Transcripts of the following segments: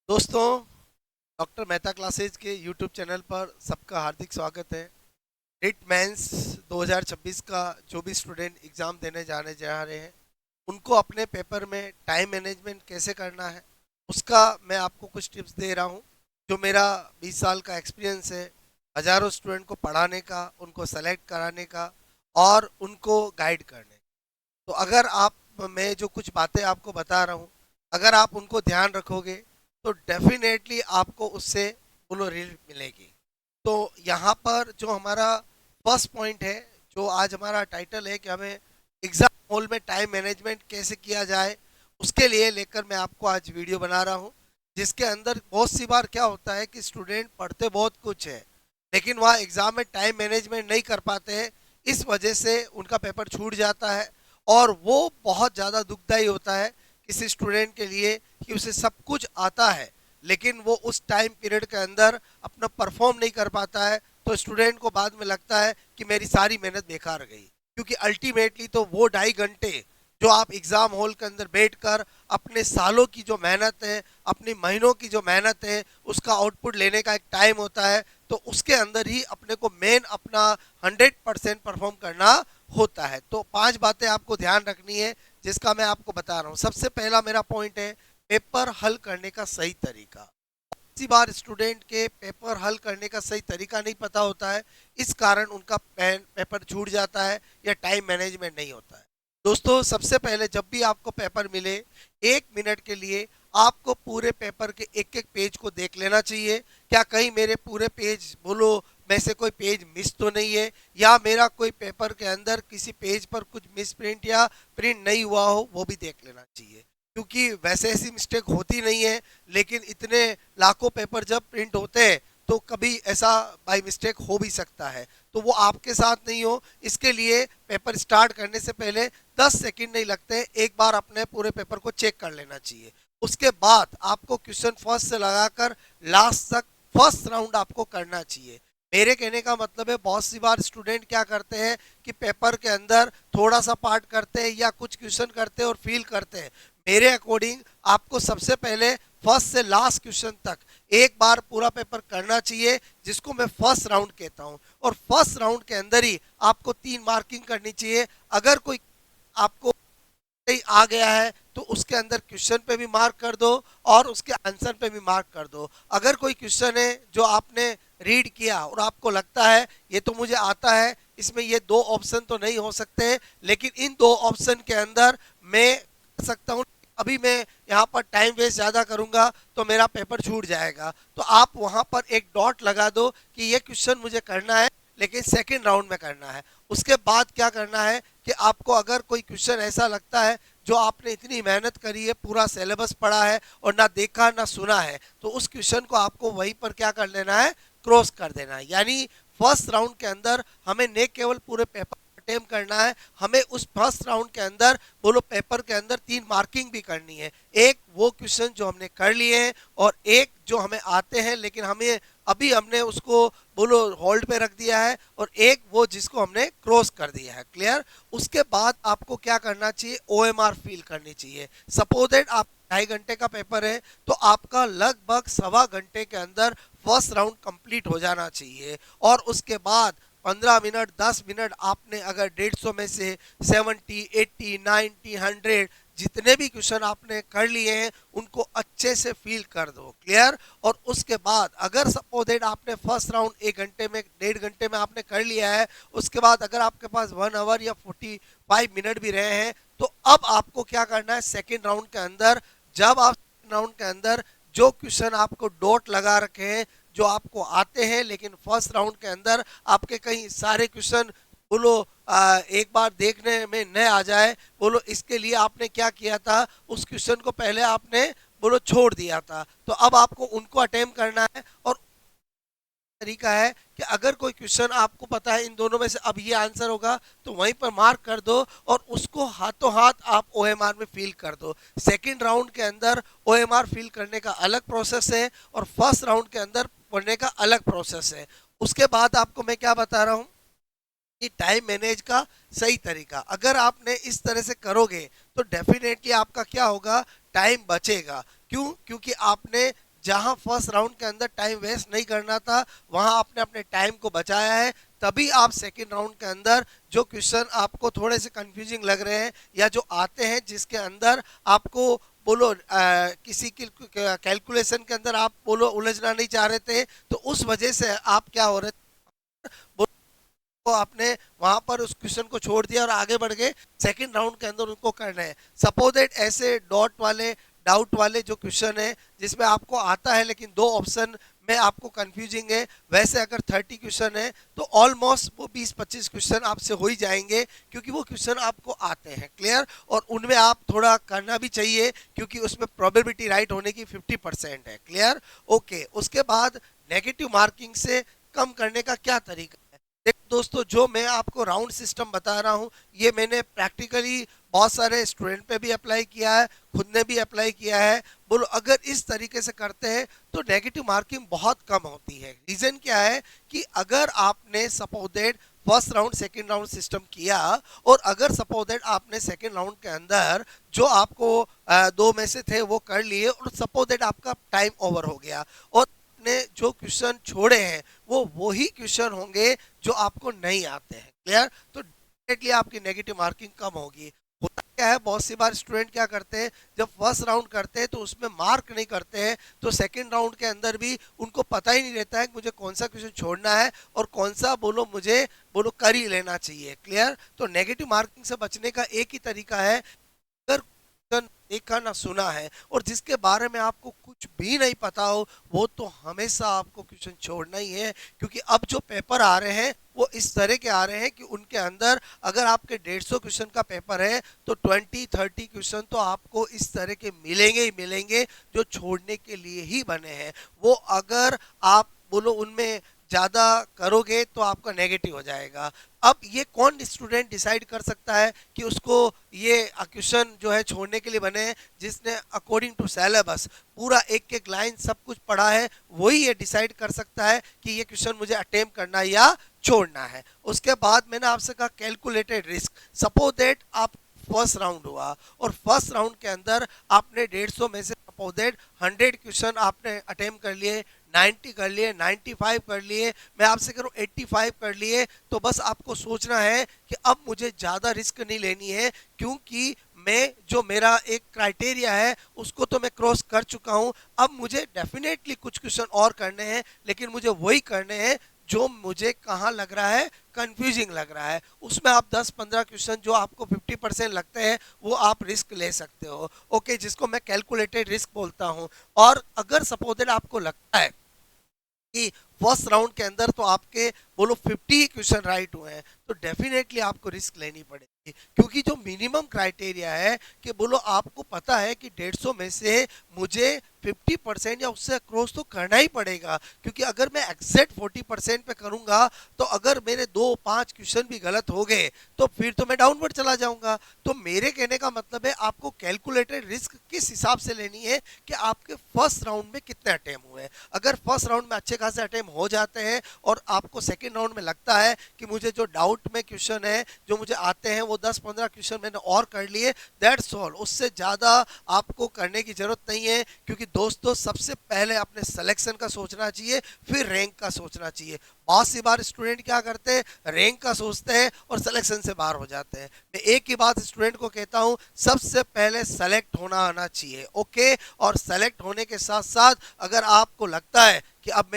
दोस्तों, doctor Mehta classes के YouTube channel पर सबका हार्दिक स्वागत है। नीट मेंस 2026 का जो भी स्टूडेंट एग्ज़ाम देने जाने जा रहे हैं, उनको अपने पेपर में टाइम मैनेजमेंट कैसे करना है, उसका मैं आपको कुछ टिप्स दे रहा हूँ। जो मेरा 20 साल का एक्सपीरियंस है, हज़ारों स्टूडेंट को पढ़ाने का, उनको सेलेक्ट कराने का और उनको गाइड करने। तो अगर आप मैं जो कुछ बातें आपको बता रहा हूँ, अगर आप उनको ध्यान रखोगे तो डेफिनेटली आपको उससे फुल रिजल्ट मिलेगी। तो यहाँ पर जो हमारा फर्स्ट पॉइंट है, जो आज हमारा टाइटल है कि हमें एग्जाम हॉल में टाइम मैनेजमेंट कैसे किया जाए, उसके लिए लेकर मैं आपको आज वीडियो बना रहा हूँ। जिसके अंदर बहुत सी बार क्या होता है कि स्टूडेंट पढ़ते बहुत कुछ है, लेकिन वह एग्जाम में टाइम मैनेजमेंट नहीं कर पाते हैं। इस वजह से उनका पेपर छूट जाता है और वो बहुत ज़्यादा दुखदाई होता है किसी स्टूडेंट के लिए कि उसे सब कुछ आता है, लेकिन वो उस टाइम पीरियड के अंदर अपना परफॉर्म नहीं कर पाता है। तो स्टूडेंट को बाद में लगता है कि मेरी सारी मेहनत बेकार गई, क्योंकि अल्टीमेटली तो वो 2.5 घंटे जो आप एग्ज़ाम हॉल के अंदर बैठकर अपने सालों की जो मेहनत है, अपनी महीनों की जो मेहनत है, उसका आउटपुट लेने का एक टाइम होता है। तो उसके अंदर ही अपने को मेन अपना 100% परफॉर्म करना होता है। तो 5 बातें आपको ध्यान रखनी है, जिसका मैं आपको बता रहा हूँ। सबसे पहला मेरा पॉइंट है पेपर हल करने का सही तरीका। इसी बार स्टूडेंट के पेपर हल करने का सही तरीका नहीं पता होता है, इस कारण उनका पेपर छूट जाता है या टाइम मैनेजमेंट नहीं होता है। दोस्तों, सबसे पहले जब भी आपको पेपर मिले, 1 मिनट के लिए आपको पूरे पेपर के एक एक पेज को देख लेना चाहिए। क्या कहीं मेरे पूरे पेज बोलो में से कोई पेज मिस तो नहीं है, या मेरा कोई पेपर के अंदर किसी पेज पर कुछ मिस प्रिंट या प्रिंट नहीं हुआ हो, वो भी देख लेना चाहिए। क्योंकि वैसे ऐसी मिस्टेक होती नहीं है, लेकिन इतने लाखों पेपर जब प्रिंट होते हैं तो कभी ऐसा बाय मिस्टेक हो भी सकता है। तो वो आपके साथ नहीं हो, इसके लिए पेपर स्टार्ट करने से पहले 10 सेकंड नहीं लगते, एक बार अपने पूरे पेपर को चेक कर लेना चाहिए। उसके बाद आपको क्वेश्चन फर्स्ट से लगाकर लास्ट तक फर्स्ट राउंड आपको करना चाहिए। मेरे कहने का मतलब है, बहुत सी बार स्टूडेंट क्या करते हैं कि पेपर के अंदर थोड़ा सा पार्ट करते हैं या कुछ क्वेश्चन करते हैं और फील करते हैं। मेरे अकॉर्डिंग आपको सबसे पहले फर्स्ट से लास्ट क्वेश्चन तक एक बार पूरा पेपर करना चाहिए, जिसको मैं फर्स्ट राउंड कहता हूं। और फर्स्ट राउंड के अंदर ही आपको 3 मार्किंग करनी चाहिए। अगर कोई आपको सही आ गया है तो उसके अंदर क्वेश्चन पे भी मार्क कर दो और उसके आंसर पे भी मार्क कर दो। अगर कोई क्वेश्चन है जो आपने रीड किया और आपको लगता है ये तो मुझे आता है, इसमें ये 2 ऑप्शन तो नहीं हो सकते, लेकिन इन 2 ऑप्शन के अंदर मैं कर सकता हूँ, अभी मैं यहाँ पर टाइम वेस्ट ज़्यादा करूँगा तो मेरा पेपर छूट जाएगा, तो आप वहाँ पर एक डॉट लगा दो कि ये क्वेश्चन मुझे करना है, लेकिन सेकेंड राउंड में करना है। उसके बाद क्या करना है कि आपको अगर कोई क्वेश्चन ऐसा लगता है जो आपने इतनी मेहनत करी है, पूरा सिलेबस पढ़ा है और ना देखा ना सुना है, तो उस क्वेश्चन को आपको वहीं पर क्या कर लेना है, क्रॉस कर देना है। यानी फर्स्ट राउंड के अंदर हमें न केवल पूरे पेपर अटेम्प्ट करना है, हमें उस फर्स्ट राउंड के अंदर बोलो पेपर के अंदर 3 मार्किंग भी करनी है। एक वो क्वेश्चन जो हमने कर लिए हैं और एक जो हमें आते हैं लेकिन हमें अभी हमने उसको बोलो होल्ड पे रख दिया है, और एक वो जिसको हमने क्रॉस कर दिया है। क्लियर? उसके बाद आपको क्या करना चाहिए, ओएमआर फील करनी चाहिए। सपोज दैट आप 2.5 घंटे का पेपर है, तो आपका लगभग 1.25 घंटे के अंदर फर्स्ट राउंड कंप्लीट हो जाना चाहिए। और उसके बाद 15 मिनट 10 मिनट आपने अगर 150 में से 70 80 90 100 जितने भी क्वेश्चन आपने कर लिए हैं उनको अच्छे से फील कर दो। क्लियर? और उसके बाद अगर सपोज दैट आपने फर्स्ट राउंड 1 घंटे में 1.5 घंटे में आपने कर लिया है, उसके बाद अगर आपके पास 1 आवर या 45 मिनट भी रहे हैं, तो अब आपको क्या करना है, सेकेंड राउंड के अंदर जब आप राउंड के अंदर जो क्वेश्चन आपको डॉट लगा रखे हैं, जो आपको आते हैं, लेकिन फर्स्ट राउंड के अंदर आपके कहीं सारे क्वेश्चन बोलो एक बार देखने में न आ जाए, बोलो इसके लिए आपने क्या किया था, उस क्वेश्चन को पहले आपने बोलो छोड़ दिया था, तो अब आपको उनको अटेम्प्ट करना है। और तरीका है कि अगर कोई क्वेश्चन आपको पता है इन दोनों में से अब ये आंसर होगा, तो वहीं पर मार्क कर दो और उसको हाथों हाथ आप ओएमआर में फिल कर दो। सेकंड राउंड के अंदर ओएमआर फिल करने का अलग प्रोसेस है और फर्स्ट राउंड के अंदर पढ़ने का अलग प्रोसेस है। उसके बाद आपको मैं क्या बता रहा हूँ कि टाइम मैनेज का सही तरीका अगर आपने इस तरह से करोगे तो डेफिनेटली आपका क्या होगा, टाइम बचेगा। क्यों? क्योंकि आपने जहां फर्स्ट राउंड के अंदर टाइम वेस्ट नहीं करना था वहां आपने अपने टाइम को बचाया है, तभी आप सेकेंड राउंड के अंदर जो क्वेश्चन आपको थोड़े से कंफ्यूजिंग लग रहे हैं या जो आते हैं जिसके अंदर आपको बोलो किसी की कैलकुलेशन के अंदर आप बोलो उलझना नहीं चाह रहे थे, तो उस वजह से आप क्या हो रहे थे, तो आपने वहां पर उस क्वेश्चन को छोड़ दिया और आगे बढ़ गए सेकंड राउंड के अंदर उनको करना है। सपोज दैट ऐसे डॉट वाले डाउट वाले जो क्वेश्चन है जिसमें आपको आता है लेकिन दो ऑप्शन में आपको कंफ्यूजिंग है, वैसे अगर 30 क्वेश्चन है तो ऑलमोस्ट वो 20-25 क्वेश्चन आपसे हो ही जाएंगे क्योंकि वो क्वेश्चन आपको आते हैं। क्लियर? और उनमें आप थोड़ा करना भी चाहिए क्योंकि उसमें प्रोबेबिलिटी राइट होने की 50% है। क्लियर? ओके, उसके बाद नेगेटिव मार्किंग से कम करने का क्या तरीका? देखो दोस्तों, जो मैं आपको राउंड सिस्टम बता रहा हूँ ये मैंने प्रैक्टिकली बहुत सारे स्टूडेंट पे भी अप्लाई किया है, खुद ने भी अप्लाई किया है। बोलो अगर इस तरीके से करते हैं तो नेगेटिव मार्किंग बहुत कम होती है। रीजन क्या है कि अगर आपने suppose that first round second round system किया और अगर सपोज दैट आपने सेकेंड राउंड के अंदर जो आपको दो में से थे वो कर लिए और सपोज दैट आपका टाइम ओवर हो गया और ने जो क्वेश्चन छोड़े हैं वो वही क्वेश्चन होंगे जो आपको नहीं आते हैं। क्लियर? तो डेफिनेटली आपकी नेगेटिव मार्किंग कम होगी। होता क्या है, बहुत सी बार स्टूडेंट क्या करते हैं, जब फर्स्ट राउंड करते हैं तो उसमें मार्क नहीं करते हैं, तो सेकंड राउंड के अंदर भी उनको पता ही नहीं रहता है कि मुझे कौन सा क्वेश्चन छोड़ना है और कौन सा बोलो मुझे बोलो कर ही लेना चाहिए। क्लियर? तो नेगेटिव मार्किंग से बचने का एक ही तरीका है, अगर देखा ना सुना है और जिसके बारे में आपको कुछ भी नहीं पता हो वो तो हमेशा आपको क्वेश्चन छोड़ना ही है, क्योंकि अब जो पेपर आ रहे हैं वो इस तरह के आ रहे हैं कि उनके अंदर अगर आपके 150 क्वेश्चन का पेपर है तो 20-30 क्वेश्चन तो आपको इस तरह के मिलेंगे ही मिलेंगे जो छोड़ने के लिए ही बने हैं। वो अगर आप बोलो उनमें ज़्यादा करोगे तो आपका नेगेटिव हो जाएगा। अब ये कौन स्टूडेंट डिसाइड कर सकता है कि उसको ये क्वेश्चन जो है छोड़ने के लिए बने हैं? जिसने अकॉर्डिंग टू सिलेबस पूरा एक एक लाइन सब कुछ पढ़ा है वही ये डिसाइड कर सकता है कि ये क्वेश्चन मुझे अटेम्प्ट करना है या छोड़ना है। उसके बाद मैंने आपसे कहा कैलकुलेटेड रिस्क। सपोज दैट आप फर्स्ट राउंड हुआ और फर्स्ट राउंड के अंदर आपने 150 में से सपोज दैट 100 क्वेश्चन आपने अटेम्प्ट कर लिए, 90 कर लिए, 95 कर लिए, मैं आपसे करूं 85 कर लिए, तो बस आपको सोचना है कि अब मुझे ज़्यादा रिस्क नहीं लेनी है क्योंकि मैं जो मेरा एक क्राइटेरिया है उसको तो मैं क्रॉस कर चुका हूं। अब मुझे डेफिनेटली कुछ क्वेश्चन और करने हैं लेकिन मुझे वही करने हैं जो मुझे कहाँ लग रहा है कंफ्यूजिंग लग रहा है। उसमें आप 10-15 क्वेश्चन जो आपको 50% लगते हैं वो आप रिस्क ले सकते हो। ओके, जिसको मैं कैलकुलेटेड रिस्क बोलता हूँ। और अगर सपोज दैट आपको लगता है कि फर्स्ट राउंड के अंदर तो आपके बोलो 50 क्वेश्चन राइट हुए हैं तो डेफिनेटली आपको रिस्क लेनी पड़ेगी, क्योंकि जो मिनिमम क्राइटेरिया है कि बोलो आपको पता है कि 150 में से मुझे 50% या उससे क्रॉस तो करना ही पड़ेगा, क्योंकि अगर मैं एग्जैक्ट 40% पे करूंगा तो अगर मेरे 2-5 क्वेश्चन भी गलत हो गए तो फिर तो मैं डाउनवर्ड चला जाऊंगा। तो मेरे कहने का मतलब है आपको कैलकुलेटेड रिस्क किस हिसाब से लेनी है कि आपके फर्स्ट राउंड में कितने अटेम्प्ट हुए। अगर फर्स्ट राउंड में अच्छे खासे अटेम्प्ट हो जाते हैं और आपको सेकेंड राउंड में लगता है कि मुझे जो डाउट में क्वेश्चन है जो मुझे आते हैं वो 10-15 क्वेश्चन मैंने और कर लिए, दैट्स ऑल, उससे ज़्यादा आपको करने की जरूरत नहीं है। क्योंकि दोस्तों सबसे पहले अपने सिलेक्शन का सोचना चाहिए फिर रैंक का सोचना चाहिए। बहुत सी बार स्टूडेंट क्या करते हैं, रैंक का सोचते हैं और सिलेक्शन से बाहर हो जाते हैं। मैं एक ही बात स्टूडेंट को कहता हूं, सबसे पहले सेलेक्ट होना आना चाहिए। ओके, और सेलेक्ट होने के साथ साथ अगर आपको लगता है कि अब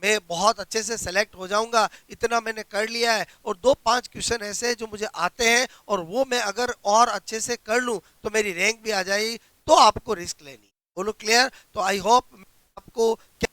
मैं बहुत अच्छे से सेलेक्ट हो जाऊंगा, इतना मैंने कर लिया है और 2-5 क्वेश्चन ऐसे हैं जो मुझे आते हैं और वो मैं अगर और अच्छे से कर लूं तो मेरी रैंक भी आ जाएगी, तो आपको रिस्क लेनी। बोलो क्लियर? तो आई होप आपको क्या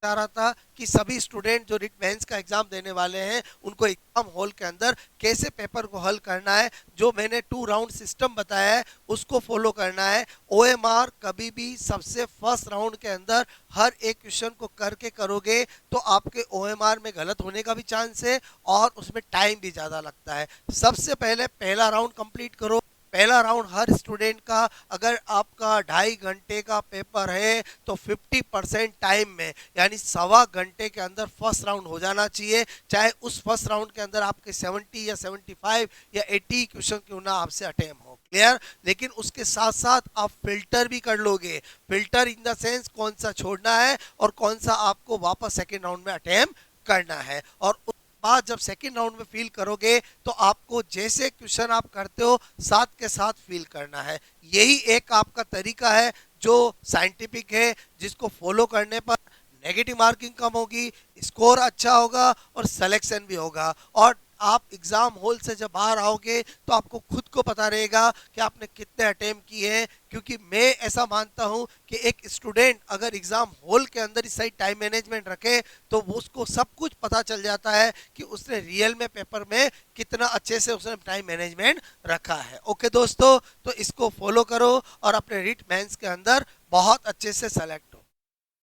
चाह रहा था कि सभी स्टूडेंट जो रिट मेंस का एग्जाम देने वाले हैं उनको एग्जाम हॉल के अंदर कैसे पेपर को हल करना है, जो मैंने 2 राउंड सिस्टम बताया है उसको फॉलो करना है। ओएमआर कभी भी सबसे फर्स्ट राउंड के अंदर हर एक क्वेश्चन को करके करोगे तो आपके ओएमआर में गलत होने का भी चांस है और उसमें टाइम भी ज़्यादा लगता है। सबसे पहले पहला राउंड कंप्लीट करो, पहला राउंड हर स्टूडेंट का, अगर आपका 2.5 घंटे का पेपर है तो 50% टाइम में यानी सवा घंटे के अंदर फर्स्ट राउंड हो जाना चाहिए। चाहे उस फर्स्ट राउंड के अंदर आपके 70 या 75 या 80 क्वेश्चन क्यों ना आपसे अटेम्प्ट हो, क्लियर। लेकिन उसके साथ साथ आप फिल्टर भी कर लोगे। फिल्टर इन द सेंस कौन सा छोड़ना है और कौन सा आपको वापस सेकेंड राउंड में अटेम्प्ट करना है। और बाद जब सेकेंड राउंड में फील करोगे तो आपको जैसे क्वेश्चन आप करते हो साथ के साथ फील करना है। यही एक आपका तरीका है जो साइंटिफिक है, जिसको फॉलो करने पर नेगेटिव मार्किंग कम होगी, स्कोर अच्छा होगा और सिलेक्शन भी होगा। और आप एग्जाम हॉल से जब बाहर आओगे तो आपको खुद को पता रहेगा कि आपने कितने अटेम्प्ट किए हैं। क्योंकि मैं ऐसा मानता हूं कि एक स्टूडेंट अगर एग्जाम हॉल के अंदर इस सही टाइम मैनेजमेंट रखे तो वो उसको सब कुछ पता चल जाता है कि उसने रियल में पेपर में कितना अच्छे से उसने टाइम मैनेजमेंट रखा है। ओके दोस्तों, तो इसको फॉलो करो और अपने रिट मेंस के अंदर बहुत अच्छे से सेलेक्ट